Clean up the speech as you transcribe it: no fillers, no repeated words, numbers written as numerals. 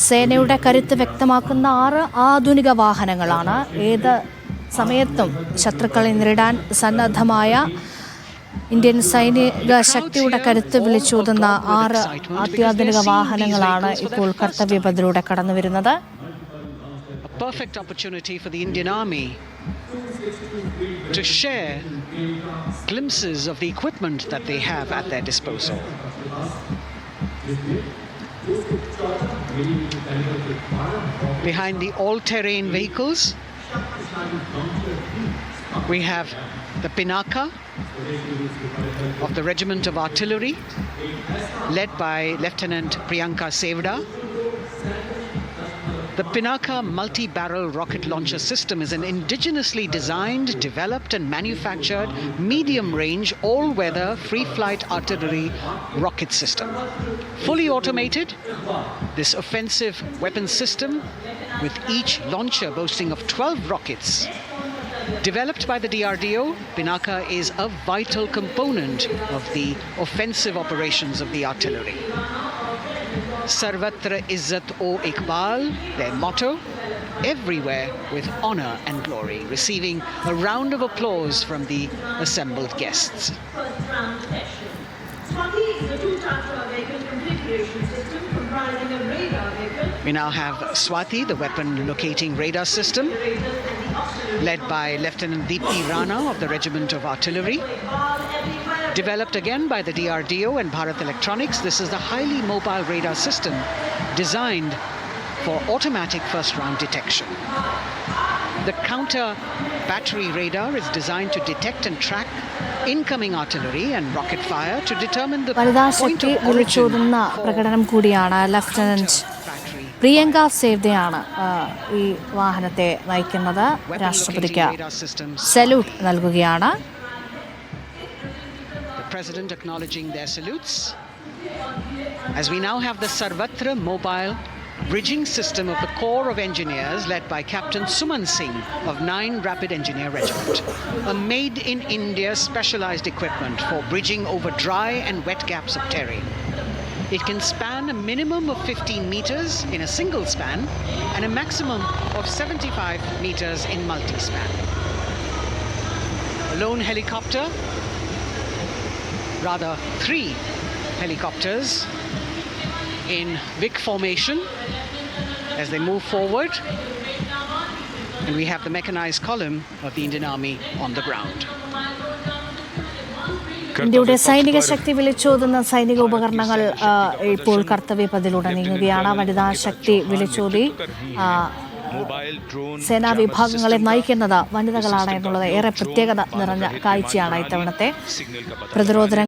സേനയുടെ കരുത്ത് വ്യക്തമാക്കുന്ന 6 ആധുനിക വാഹനങ്ങളാണ്. ഏത് സമയത്തും ശത്രുക്കളെ നേരിടാൻ സന്നദ്ധമായ ഇന്ത്യൻ സൈനിക ശക്തിയുടെ കരുത്ത് വിളിച്ചോതുന്ന 6 അത്യാധുനിക വാഹനങ്ങളാണ് ഇപ്പോൾ കർത്തവ്യപഥിലൂടെ കടന്നുവരുന്നത്. Perfect opportunity for the Indian Army to share glimpses of the equipment that they have at their disposal. Behind the all-terrain vehicles, we have the Pinaka of the Regiment of Artillery, led by Lieutenant Priyanka Sevda. The Pinaka multi-barrel rocket launcher system is an indigenously designed, developed and manufactured medium-range, all-weather, free-flight artillery rocket system. Fully automated, this offensive weapon system, with each launcher boasting of 12 rockets, developed by the DRDO, Pinaka is a vital component of the offensive operations of the artillery. Sarvatra Izzat o Iqbal, their motto, everywhere with honor and glory, receiving a round of applause from the assembled guests. We now have Swati, the weapon locating radar system, led by Lieutenant Deepti Rana of the Regiment of Artillery. Developed again by the DRDO and Bharat Electronics, this is the highly mobile radar system designed for automatic first-round detection. The counter-battery radar is designed to detect and track incoming artillery and rocket fire to determine the point of origin പ്രകടനം കൂടിയാണ്. Lieutenant Priyanka സേവ്ദയാണ് ഈ വാഹനത്തെ നയിക്കുന്നത്. രാഷ്ട്രപതിക്ക് salute നൽകുകയാണ്. President acknowledging their salutes as we now have the Sarvatra mobile bridging system of the Corps of Engineers led by Captain Suman Singh of 9 Rapid Engineer Regiment, a made-in-India specialized equipment for bridging over dry and wet gaps of terrain. It can span a minimum of 15 meters in a single span and a maximum of 75 meters in multi-span. A lone helicopter, rather 3 helicopters in Vic formation as they move forward, and we have the mechanized column of the Indian Army on the ground. ഇന്ത്യയുടെ സൈനിക ശക്തി വിളിച്ചോതുന്ന സൈനിക ഉപകരണങ്ങൾ ഇപ്പോൾ കർത്തവ്യപഥിലൂടെ നീങ്ങുകയാണ്. വനിതാ ശക്തി വിളിച്ചോതി സേനാ വിഭാഗങ്ങളെ നയിക്കുന്നത് വനിതകളാണ് എന്നുള്ളത് ഏറെ പ്രത്യേകത നിറഞ്ഞ കാഴ്ചയാണ് ഇത്തവണത്തെ പ്രതിരോധ